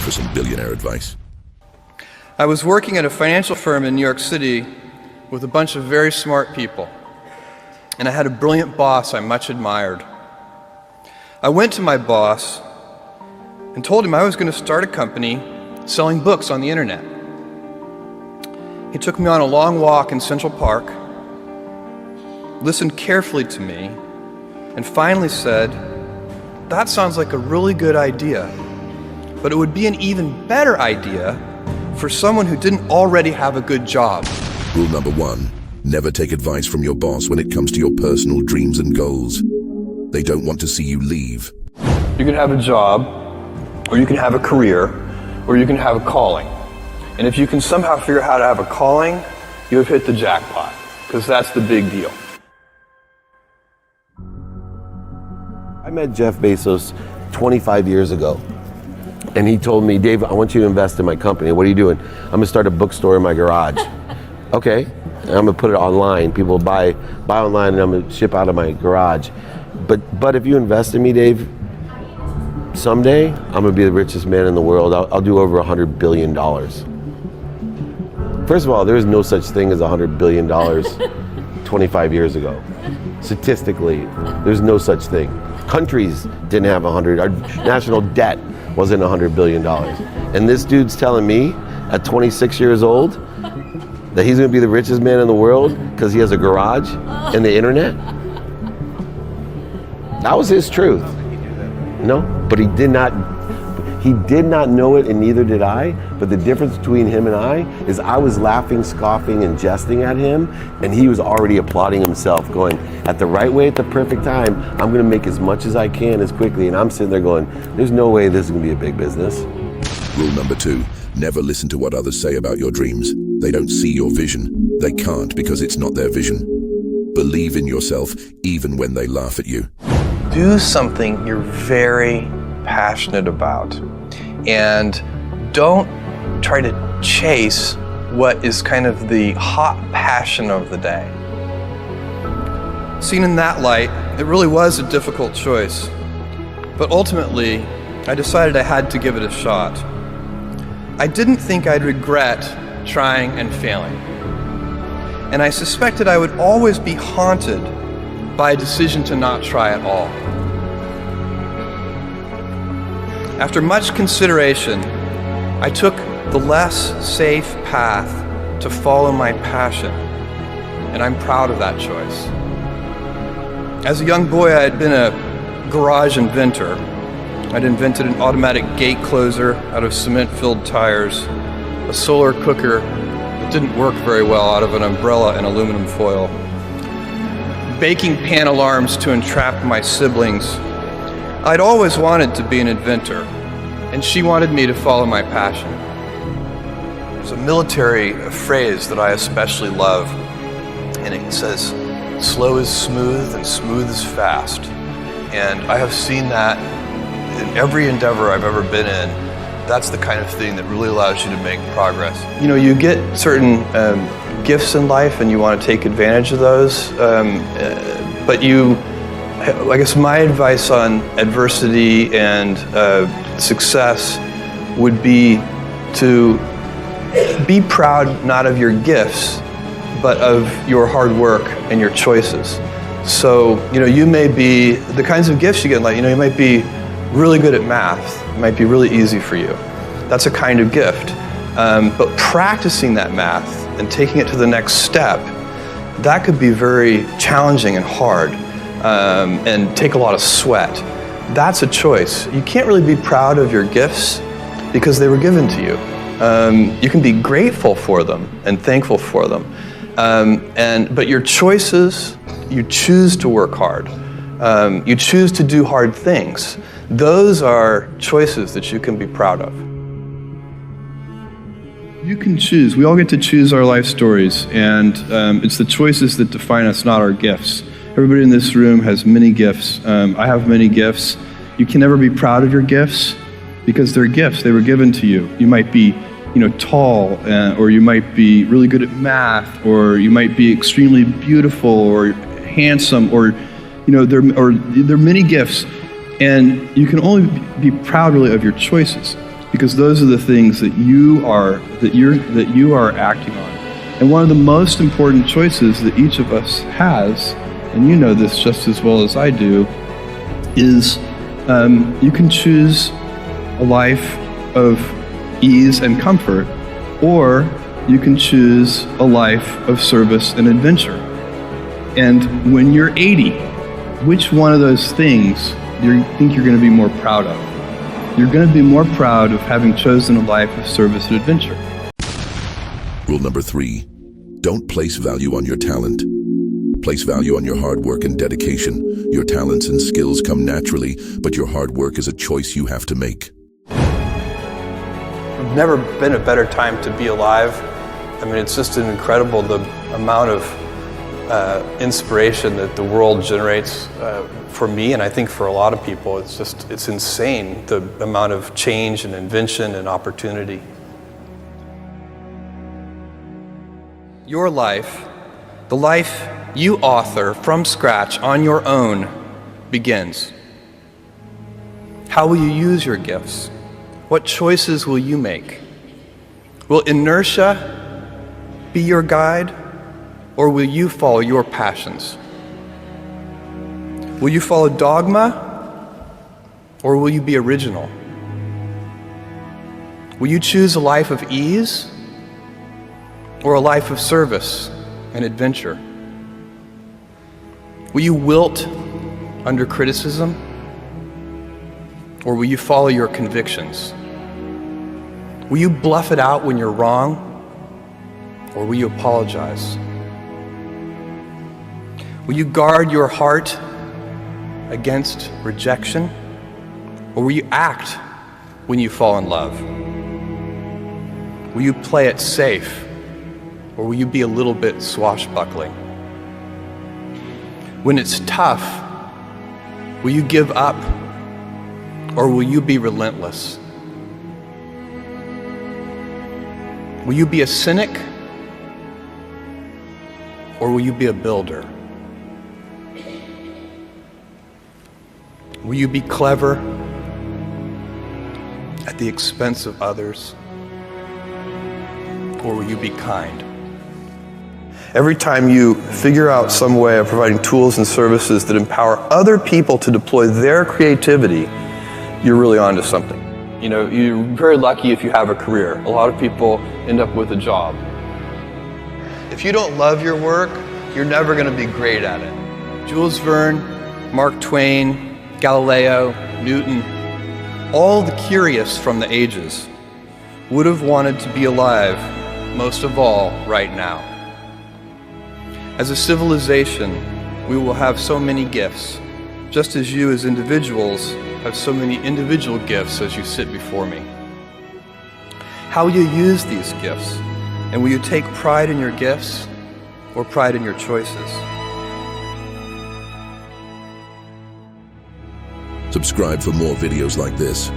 for some billionaire advice. I was working at a financial firm in New York City with a bunch of very smart people, and I had a brilliant boss I much admired. I went to my boss and told him I was going to start a company selling books on the internet. He took me on a long walk in Central Park, listened carefully to me, and finally said, "That sounds like a really good idea, but it would be an even better idea for someone who didn't already have a good job." Rule number 1, never take advice from your boss when it comes to your personal dreams and goals. They don't want to see you leave. You can have a job, or you can have a career, or you can have a calling. And if you can somehow figure out how to have a calling, you have hit the jackpot, because that's the big deal. I met Jeff Bezos 25 years ago, and he told me, "Dave, I want you to invest in my company." "What are you doing?" "I'm gonna start a bookstore in my garage." "Okay, and I'm gonna put it online. People buy online, and I'm gonna ship out of my garage. But if you invest in me, Dave, someday I'm gonna be the richest man in the world. I'll do over $100 billion. First of all, there is no such thing as $100 billion 25 years ago. Statistically, there's no such thing. Countries didn't have 100. Our national debt wasn't $100 billion. And this dude's telling me at 26 years old that he's gonna be the richest man in the world because he has a garage and the internet? That was his truth. No, but he did not know it, and neither did I. But the difference between him and I is I was laughing, scoffing, and jesting at him, and he was already applauding himself, going, at the right way, at the perfect time, I'm gonna make as much as I can as quickly. And I'm sitting there going, there's no way this is gonna be a big business. Rule number 2, never listen to what others say about your dreams. They don't see your vision. They can't because it's not their vision. Believe in yourself even when they laugh at you. Do something you're very passionate about, and don't try to chase what is kind of the hot passion of the day. Seen in that light, it really was a difficult choice, but ultimately I decided I had to give it a shot. I didn't think I'd regret trying and failing, and I suspected I would always be haunted by a decision to not try at all. After much consideration, I took the less safe path to follow my passion, and I'm proud of that choice. As a young boy, I had been a garage inventor. I'd invented an automatic gate closer out of cement-filled tires, a solar cooker that didn't work very well out of an umbrella and aluminum foil, baking pan alarms to entrap my siblings. I'd always wanted to be an inventor, and she wanted me to follow my passion. There's a military phrase that I especially love, and it says, "Slow is smooth and smooth is fast." And I have seen that in every endeavor I've ever been in. That's the kind of thing that really allows you to make progress. You know, you get certain gifts in life and you want to take advantage of those, but I guess my advice on adversity and success would be to be proud not of your gifts, but of your hard work and your choices. So, you know, you may be, the kinds of gifts you get in life, you know, you might be really good at math. It might be really easy for you. That's a kind of gift. But practicing that math and taking it to the next step, that could be very challenging and hard, and take a lot of sweat. That's a choice. You can't really be proud of your gifts because they were given to you. You can be grateful for them and thankful for them. But your choices, you choose to work hard. You choose to do hard things. Those are choices that you can be proud of. You can choose. We all get to choose our life stories, and it's the choices that define us, not our gifts. Everybody in this room has many gifts. I have many gifts. You can never be proud of your gifts because they're gifts. They were given to you. You might be, tall, or you might be really good at math, or you might be extremely beautiful or handsome, or there are many gifts, and you can only be proud really of your choices because those are the things that you are acting on. And one of the most important choices that each of us has, and you know this just as well as I do, is you can choose a life of ease and comfort, or you can choose a life of service and adventure. And when you're 80, which one of those things do you think you're going to be more proud of? You're going to be more proud of having chosen a life of service and adventure. Rule number 3, don't place value on your talent. Place value on your hard work and dedication. Your talents and skills come naturally, but your hard work is a choice you have to make. There's never been a better time to be alive. I mean, it's just incredible the amount of inspiration that the world generates for me, and I think for a lot of people. It's insane, the amount of change and invention and opportunity. Your life, the life you author from scratch on your own, begins. How will you use your gifts? What choices will you make? Will inertia be your guide, or will you follow your passions? Will you follow dogma, or will you be original? Will you choose a life of ease, or a life of service and adventure? Will you wilt under criticism, or will you follow your convictions? Will you bluff it out when you're wrong, or will you apologize? Will you guard your heart against rejection, or will you act when you fall in love? Will you play it safe, or will you be a little bit swashbuckling? When it's tough, will you give up, or will you be relentless? Will you be a cynic, or will you be a builder? Will you be clever at the expense of others, or will you be kind? Every time you figure out some way of providing tools and services that empower other people to deploy their creativity, you're really onto something. You know, you're very lucky if you have a career. A lot of people end up with a job. If you don't love your work, you're never going to be great at it. Jules Verne, Mark Twain, Galileo, Newton, all the curious from the ages would have wanted to be alive, most of all, right now. As a civilization, we will have so many gifts, just as you as individuals have so many individual gifts as you sit before me. How will you use these gifts? And will you take pride in your gifts or pride in your choices? Subscribe for more videos like this.